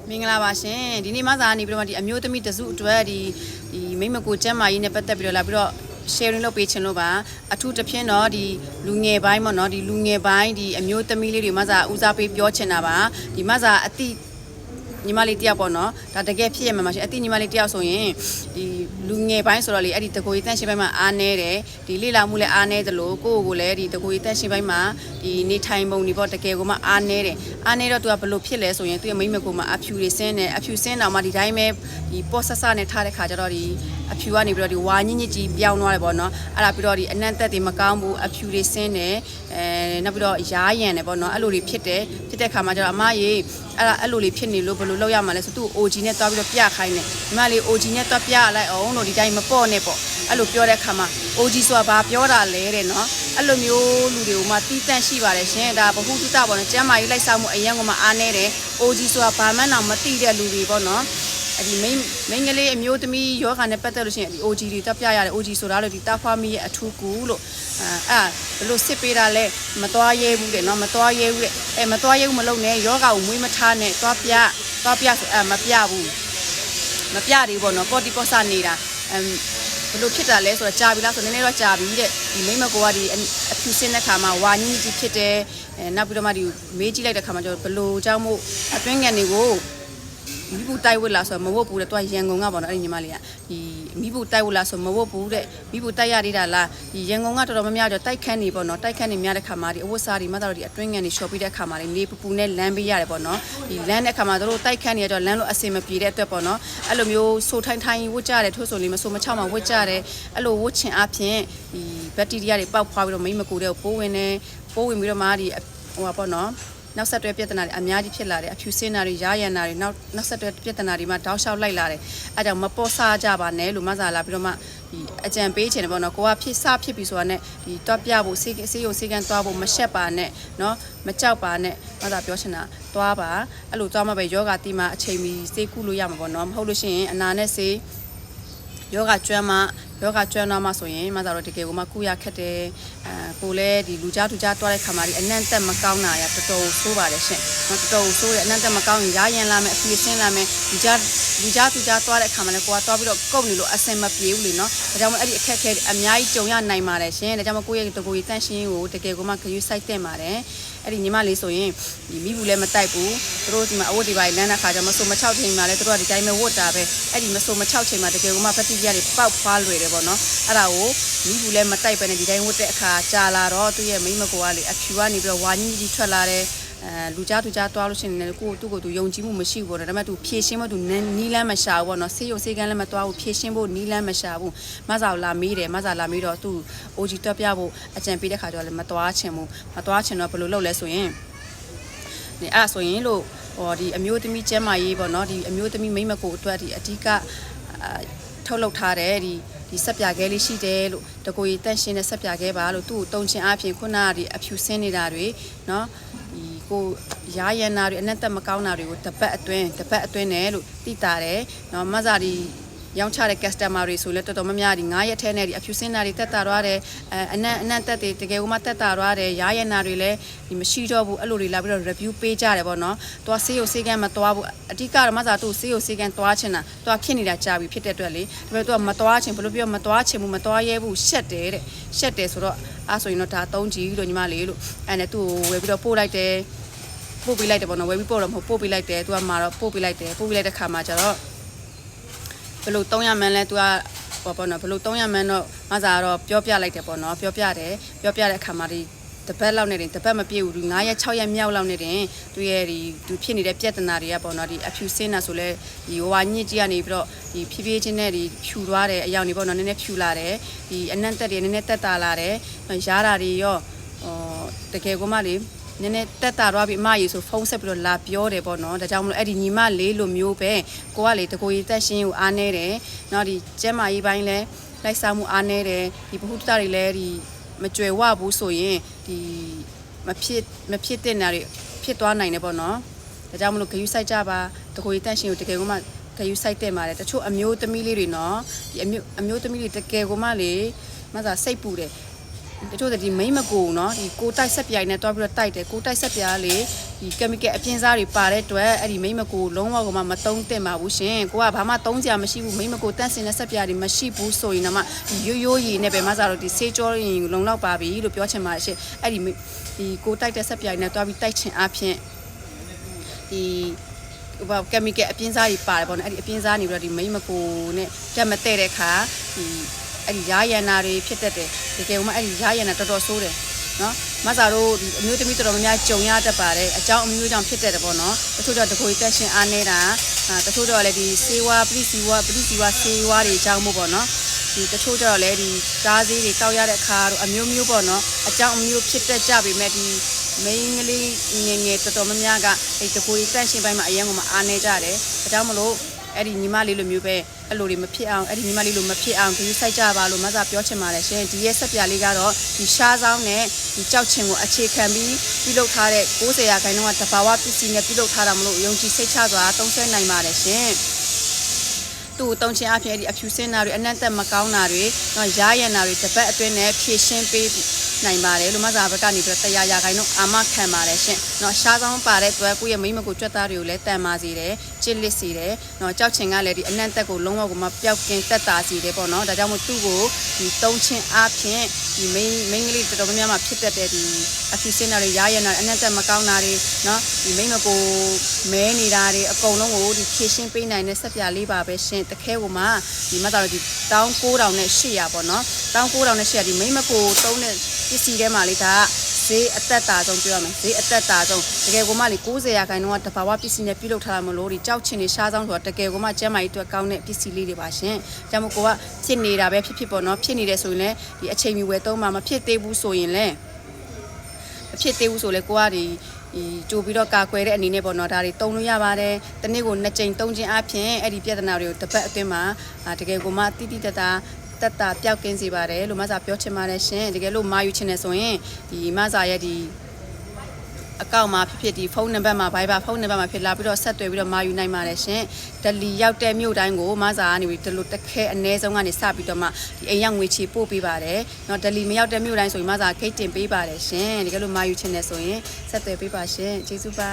မင်္ဂလာပါရှင်ဒီနေ့မှသာနေပြီးတော့ဒီအမျိုးသမီးတစုအတွက်ဒီမိမကိုကျမ်းမာရေးနဲ့ပတ်သက်ပြီးတော့လာပြီးတော့ sharing လုပ်ပေးချင်လို့ပါအထူးတစ်ဖြင့်တော့ဒီလူငယ်ပိုင်းပေါ့နော်ဒီလူငယ်ပိုင်းဒီအမျိုးသမီးလေးတွေမှသာဦးစားပေးပြောချင်တာပါဒီမှသာအတိညီမလေးတယောက်ပေါ့နော်ဒါတကယ်ဖြစ်ရမှာပါရှင်အတိညီမလေးတယောက်ဆိုရင်ဒီလူငယ်ပိုင်းဆိုတော့လေအဲ့ဒီတကိုကြီးတန့်ရှင်းပိုင်းမှာအားနေတယ်ဒီလိလာမှုလည်းအားနေတယ်လို့ကိုယ့်ကိုယ်လည်းဒီတကိုကြီးတန့်ရှင်းပိုင်းမှာဒီနေထိုင်ပုံတွေပေါ့တကယ်ကိုမှအားနေတယ်အားနေတော့သူကဘလို့ဖြစ်လဲဆိုရင်သူ့ရဲ့မိမကိုမှအဖြူတွေဆင်းတယ်အဖြူဆင်းတော့မှဒီတိုင်းပဲဒီပေါ့ဆဆနဲ့ထားတဲ့ခါကျတော့ဒီအဖြူကနေပြီးတော့ဒီဝါညစ်ညစ်ကြီးပြောင်းသွားတယ်ပေါ့နော်အဲ့ဒါပြီးတော့ဒီအနံ့သက်တွေမကောင်းဘူးအဖြူတွေဆင်းတယ်နောက်ပြီးတော့ရားရံတယ်ပေါ့နော်အဲ့လိုတွေဖြစ်တဲ့ခါမှာကျတော့အမရေအဲ့လိုလေးဖြစ်နေလို့ဘယ်လိုလုပ်ရမှာလဲဆိုသူ့ OG နဲ့တွားပြီးတော့ပြခိုင်းတယ်ညီမလေး OG နဲ့တွားပြလိုက်အောင်လို့ဒီတိုင်းမပေါ့နဲ့ပေါ့အဲ့လိုပြောတဲ့ခါမှာ OG ဆိုတာဘာပြောတာလဲတဲ့နော်အဲ့လိုမျိုးလူတွေကိုမှတီးတန့်ရှိပါတယ်ရှင်ဒါဘဟုတုတပေါ့နော်ကျမ်းမာရေးလိုက်စားမှုအရင်ကမှအားနေတယ် OG ဆိုတာဘာမှန်းတော့မသိတဲ့လူတွေပေါ့နော်အဲ့ဒီမိန်းကလေးအမျိုးသမီးယောဂနဲ့ပတ်သက်လို့ရှိရင်ဒီ OG တွေတက်ပြရတယ် OG ဆိုတာလို့ဒီတာဖွားမီရဲ့အထူးကူလို့ဘလို့စစ်ပေးတာလဲမသွားရဲဘူးတဲ့နော်မသွားရဲဘူးတဲ့မသွားရဲဘူးမလုပ်နဲ့ယောဂကိုမွေးမထားနဲ့သွားပြဆိုမပြဘူးမပြသေးဘူးပေါ့နော်ကော်တီကော့ဆာနေတာဘလို့ဖြစ်တာလဲဆိုတော့ကြာပြီလားဆိုနည်းနည်းတော့ကြာပြီတဲ့ဒီမိမကိုကဒီအဖြူစင်းတဲ့ခါမှာဝါညင်းကြီးဖြစ်တယ်နောက်ပြီးတော့မှဒီမေးကြည့်လိုက်တဲ့ခါမှာကျတော့ဘလို့เจ้าမို့အတွင်းငယ်တွေကိုမိဘူးတိုက်ဝက်လာဆိုမဝတ်ဘူးတဲ့သူကရန်ကုန်ကပေါ့နော်အဲ့ဒီညီမလေးကဒီမိဘူးတိုက်ဝက်လာဆိုမဝတ်ဘူးတဲ့မိဘူးတိုက်ရသေးတာလားဒီရန်ကုန်ကတော်တော်များများတော့တိုက်ခန်းနေပေါ့နော်တိုက်ခန်းနေများတဲ့ခါမှာဒီအဝတ်စားတွေမှတော့ဒီအတွင်းငယ်နေရှော့ပြီးတဲ့ခါမှာနေပူနဲ့လမ်းပေးရတယ်ပေါ့နော်ဒီလမ်းတဲ့ခါမှာတို့တိုက်ခန်းနေရတော့လမ်းလို့အစင်မပြေတဲ့အတွက်ပေါ့နော်အဲ့လိုမျိုးဆိုထိုင်းဝတ်ကြတယ်ထို့ဆိုလေးမဆိုမချောက်မှဝတ်ကြတယ်အဲ့လိုဝတ်ချင်အပြင်ဒီဘက်တီးရီးယားတွေပေါက်ဖွားပြီးတော့မိမကူတဲ့ပိုးဝင်ပြီးတော့မှဒီဟိုပါပေါ့နော်နောက်ဆက်တွဲပြဿနာတွေအများကြီးဖြစ်လာတယ်အဖြူစင်းတာတွေရားရံတာတွေနောက်ဆက်တွဲပြဿနာတွေမှာတောက်လျှောက်လိုက်လာတယ်အဲကြောင့်မပေါ်စားကြပါနဲ့လို့မဆာလာပြီးတော့မှဒီအကြံပေးချင်တယ်ပေါ့နော်ကိုကဖြစ်ပြီဆိုတာနဲ့ဒီတွားပြဖို့စေးရုံစေးကန်တွားဖို့မရှက်ပါနဲ့နော်မကြောက်ပါနဲ့မဆာပြောချင်တာတွားပါအဲ့လိုတွားမှပဲယောဂတိမှာအချိန်မီစေးကုလို့ရမှာပေါ့နော်မဟုတ်လို့ရှိရင်အနာနဲ့စေးယောဂကျွမ်းတော့မှဆိုရင်မဆာတော့တကယ်ကိုမှကုရခက်တယ်ကိုလည်းဒီလူကြားတွားတဲ့ခါမှာဒီအနံ့သက်မကောင်းတာရတော်တော်ဆိုးပါတယ်ရှင်တော်တော်ဆိုးရအနံ့သက်မကောင်းရင်ရားရံလာမယ်အဖြေဆင်းလာမယ်လူကြားတွားတဲ့ခါမှာလည်းကိုကတွားပြီးတော့ကုတ်နေလို့အစင်မပြေဘူးလေနော်ဒါကြောင့်မို့အဲ့ဒီအခက်ခဲအများကြီးကြုံရနိုင်ပါတယ်ရှင်ဒါကြောင့်မို့ကိုယ့်ရဲ့တကူကြီးတန့်ရှင်းကိုတကယ်ကိုမှခရွေးစိုက်တဲ့ပါတယ်အဲ့ဒီညီမလေးဆိုရင်ဒီမိဘူးလည်းမတိုက်ဘူးသူတို့ဒီမှာအဝတ်ဒီပိုင်းလမ်းတဲ့ခါကျမဆိုမချောက်ချိန်မှာလည်းသူတို့ကဒီတိုင်းပဲဝတ်တာပဲအဲ့ဒီမဆိုမချောက်ချိန်မှာတကယ်ကိုမှပတိပြတွေပေါက်ဖွားလွယ်တယ်ပေါ့နော်အဲ့ဒါကိုမိဘူးလည်းမတိုက်ပဲနဲ့ဒီတိုင်းဝတ်တဲ့အခါကြာလာတော့သူ့ရဲ့မိမကိုကလေအဖြူကနေပြီးတော့ဝါညင်းကြီးထွက်လာတယ်လူကြားတွားလို့ရှိရင်လည်းကိုယ့်ကိုယုံကြည်မှုမရှိဘူးပေါ့နော်ဒါပေမဲ့သူဖြည့်ရှင်းဖို့သူနီးလန်းမရှာဘူးပေါ့နော်ဆေးရုံဆေးကန်းလည်းမတွားဘူးဖြည့်ရှင်းဖို့နီးလန်းမရှာဘူးမဆာလာမေးတော့သူ OG တက်ပြဖို့အကြံပေးတဲ့ခါကျတော့လည်းမတွားချင်တော့ဘယ်လိုလုပ်လဲဆိုရင်အဲ့ဒါဆိုရင်လို့ဟောဒီအမျိုးသမီးကျမ်းမာရေးပေါ့နော်ဒီအမျိုးသမီးမိမကိုအတွက်ဒီအဓိကထုတ်လုပ်ထားတဲ့ဒီဆက်ပြခဲလေးရှိတယ်လို့တကိုကြီးတန့်ရှင်းတဲ့ဆက်ပြခဲပါလို့သူ့ကိုတုံချင်အပြင်ခုနကဒီအဖြူဆင်းနေတာတွေเนาะဒီကိုရားရံနာတွေအနက်သက်မကောင်းတာတွေကိုတပတ်အတွင်းနဲ့လို့သိတာတယ်เนาะမဆာဒီရောင်းချတဲ့ customer တွေဆိုလဲတော်တော်များများဒီ9ရက်ထဲနဲ့ဒီအဖြူစင်းတာတွေတက်တာသွားတယ်အနံ့တက်တွေတကယ်ကိုမှတက်တာသွားတယ်ရားရံနာတွေလည်းဒီမရှိတော့ဘူးအဲ့လိုတွေလာပြီးတော့ review ပေးကြတယ်ပေါ့နော်သူကဆေးရုံဆေးကန်းမသွားဘူးအဓိကတော့မဆာသူဆေးရုံဆေးကန်းသွားချင်တာသူကဖြစ်နေတာကြာပြီဖြစ်တဲ့အတွက်လေဒါပေမဲ့သူကမသွားချင်ဘယ်လိုပြောမသွားချင်ဘူးမသွားရဲဘူးရှက်တယ်ဆိုတော့အဲ့ဆိုရင်တော့ဒါ3ကြည့်လို့ညီမလေးလို့အဲ့နဲ့သူ့ကိုဝယ်ပြီးတော့ပို့လိုက်တယ်ပေါ့နော်ဝယ်ပြီးပို့တော့မဟုတ်ပို့ပေးလိုက်တယ်သူကမှာတော့ပို့ပေးလိုက်တဲ့ခါမှာကျတော့ဘယ်လို300မှန်းလဲသူကပေါ့နော်ဘယ်လို300မှန်းတော့မဆာတော့ပြောပြလိုက်တယ်ပေါ့နော်ပြောပြတဲ့အခါမှာဒီတပတ်လောက်နဲ့တင်တပတ်မပြည့်ဘူးဒီ9ရက်6ရက်မြောက်လောက်နဲ့တင်သူရဲ့ဒီသူဖြစ်နေတဲ့ပြဿနာတွေကပေါ့နော်ဒီအဖြူစင်းတာဆိုလဲဒီဝါညစ်ကြီးကနေပြီးတော့ဒီဖြည်းဖြည်းချင်းနဲ့ဒီဖြူသွားတယ်အယောင်တွေပေါ့နော်နည်းနည်းဖြူလာတယ်ဒီအနံ့တက်တွေနည်းနည်းတက်တာလာတယ်ရားတာတွေရောတကယ်ကိုမှလေနည်းနည်းတက်တာတော့ပြီးအမကြီးဆိုဖုန်းဆက်ပြီးတော့လာပြောတယ်ပေါ့နော်ဒါကြောင့်မလို့အဲ့ဒီညီမလေးလိုမျိုးပဲကိုကလေတကိုကြီးတက်ရှင်းကိုအားနေတယ်เนาะဒီကျမ်းမာရေးပိုင်းလဲလိုက်စားမှုအားနေတယ်ဒီဘဟုတ္တတွေလဲဒီမကြွယ်ဝဘူးဆိုရင်ဒီမဖြစ်တဲ့နာတွေဖြစ်သွားနိုင်တယ်ပေါ့နော်ဒါကြောင့်မလို့ဂရုစိုက်ကြပါတကိုကြီးတက်ရှင်းကိုတကယ်ကိုမှဂရုစိုက်တဲ့ပါတယ်တချို့အမျိုးသမီးလေးတွေနော်ဒီအမျိုးသမီးတွေတကယ်ကိုမှလေမဆာစိတ်ပူတယ်တချို့ဒီမိမကိုเนาะဒီကိုတိုက်ဆက်ပြိုင်နဲ့တွားပြီးတော့တိုက်တယ်ကိုတိုက်ဆက်ပြားလေ ဒီ chemical အပြင်းစားတွေပါတဲ့အတွက်အဲ့ဒီမိမကိုလုံးဝကိုမှမသုံးသင့်ပါဘူးရှင်ကိုကဘာမှသုံးစရာမရှိဘူးမိမကိုတန့်စင်တဲ့ဆက်ပြားတွေမရှိဘူးဆိုရင်တော့မှဒီရိုးရည်နဲ့ပဲမစားတော့ဒီဆေးကြောရင်လုံလောက်ပါပြီလို့ပြောချင်ပါတယ်ရှင်အဲ့ဒီကိုတိုက်တဲ့ဆက်ပြားတွေနဲ့တွားပြီးတိုက်ချင်အဖြစ်ဒီဘာ chemical အပြင်းစားတွေပါတယ်ပေါ့နော်အဲ့ဒီအပြင်းစားနေပြီးတော့ဒီမိမကိုနဲ့တက်မတဲ့တဲ့ခါဒီအဲ့ဒီရာရန်နာတွေဖြစ်တတ်တယ်တကယ်မှအဲ့ဒီရာရန်နာတော်တော်ဆိုးတယ်နော်မဆာတို့ဒီအမျိုးသမီးတော်တော်များများကြုံရတတ်ပါတယ်အကြောင်းအမျိုးကြောင့်ဖြစ်တတ်တယ်ပေါ့နော်တချို့တော့တကိုယ်တက်ရှင်အားနေတာတချို့တော့လည်းဒီဆေးဝါးပရိစီဝါဆေးဝါးတွေအကြောင်းမို့ပေါ့နော်ဒီတချို့တော့လည်းဒီကားဆေးတွေတောက်ရတဲ့အခါတို့အမျိုးမျိုးပေါ့နော်အကြောင်းအမျိုးဖြစ်တတ်ကြပေမဲ့ဒီမိန်းကလေးငယ်တော်တော်များများကဒီတကိုယ်တက်ရှင်ပိုင်းမှာအရင်ကမှအားနေကြတယ်အကြောင်းမလို့အဲ့ဒီညီမလေးလိုမျိုးပဲအဲ့လိုတွေမဖြစ်အောင်အဲ့ဒီညီမလေးလိုမဖြစ်အောင်ဒီစိုက်ကြပါလို့မဆာပြောချင်ပါတယ်ရှင်ဒီရဲ့ဆက်ပြလေးကတော့ဒီရှားဆောင်နဲ့ဒီကြောက်ချင်ကိုအခြေခံပြီးပြုလုပ်ထားတဲ့90ရာခိုင်နှုန်းကတဘာဝပစ္စည်းနဲ့ပြုလုပ်ထားတာမလို့ယုံကြည်စိတ်ချစွာသုံးဆွဲနိုင်ပါတယ်ရှင်သူ့တုံးချင်းအဖြစ်အဲ့ဒီအဖြူစင်းတာတွေအနက်သက်မကောင်းတာတွေတော့ရားရံတာတွေတစ်ပတ်အတွင်းနဲ့ဖြည့်ရှင်းပေးနိုင်ပါတယ်လို့မဆာဘက်ကနေပြီး100ရာခိုင်နှုန်းအာမခံပါတယ်ရှင်เนาะရှားဆောင်ပါတဲ့အတွက်ကိုယ့်ရဲ့မိမကိုကြွက်သားတွေကိုလည်းတန်ပါစေတယ်ချစ်လစ်စေတယ်เนาะကြောက်ချင်ကလည်းဒီအနက်သက်ကိုလုံးဝကိုမပျောက်ကင်းတက်တာစေတယ်ပေါ့เนาะဒါကြောင့်မို့သူ့ကိုဒီတုံးချင်းအဖြစ်ဒီမိန်းကလေးတော်တော်များများဖြစ်တတ်တဲ့ဒီအဖြူစင်းတာတွေရားရံတာအနက်သက်မကောင်းတာတွေเนาะဒီမိမကိုမဲနေတာတွေအကုန်လုံးကိုဒီဖြည့်ရှင်းပေးနိုင်တဲ့ဆက်ပြလေးပါပဲရှင်တခဲကိုမှဒီမှတော့ဒီ19800ပေါ့เนาะ19800ဒီမိမကိုတုံးတဲ့ပစ္စည်းထဲမှာလေးဒါဈေးအသက်တာဆုံးပြောရမယ်ဈေးအသက်တာဆုံးတကယ်ကိုမှလေ90ရာခိုင်နှုန်းကတဘာဝပစ္စည်းနဲ့ပြုလုပ်ထားတာမလို့ဒီကြောက်ချင်နေရှားဆောင်ဆိုတာတကယ်ကိုမှကျမ်းမာရေးအတွက်ကောင်းတဲ့ပစ္စည်းလေးတွေပါရှင်ဒါမှမဟုတ်ကိုကဖြစ်နေတာပဲဖြစ်ပေါ့နော်ဖြစ်နေတယ်ဆိုရင်လည်းဒီအချိန်မီဝယ်သုံးမှာမဖြစ်သေးဘူးဆိုရင်လည်းမဖြစ်သေးဘူးဆိုလည်းကိုကဒီကြိုပြီးတော့ကာကွယ်တဲ့အနေနဲ့ပေါ့နော်ဒါတွေတုံလို့ရပါတယ်တနေ့ကို2ကြိမ်3ခြင်းအပြင်အဲ့ဒီပြဿနာတွေကိုတစ်ပတ်အတွင်းမှာတကယ်ကိုမှတိတိတတ်တာပျောက်ကင်းစေပါတယ်လို့မဆာပြောချင်ပါတယ်ရှင်တကယ်လို့မာယူချင်တယ်ဆိုရင်ဒီမဆာရဲ့ဒီအကောင့်မှာဖြစ်ဒီဖုန်းနံပါတ်မှာ Viber ဖုန်းနံပါတ်မှာဖြစ်လာပြီးတော့ဆက်သွယ်ပြီးတော့မာယူနိုင်ပါတယ်ရှင်ဒလီရောက်တဲ့မြို့တိုင်းကိုမဆာကနေပြီးဒီလိုတစ်ခဲအ ਨੇ ဆုံးကနေစပြီးတော့မှဒီအိမ်ရောက်ငွေချေပို့ပေးပါတယ်เนาะဒလီမရောက်တဲ့မြို့တိုင်းဆိုရင်မဆာခိတ်တင်ပေးပါတယ်ရှင်တကယ်လို့မာယူချင်တယ်ဆိုရင်ဆက်သွယ်ပေးပါရှင်ကျေးဇူးပါ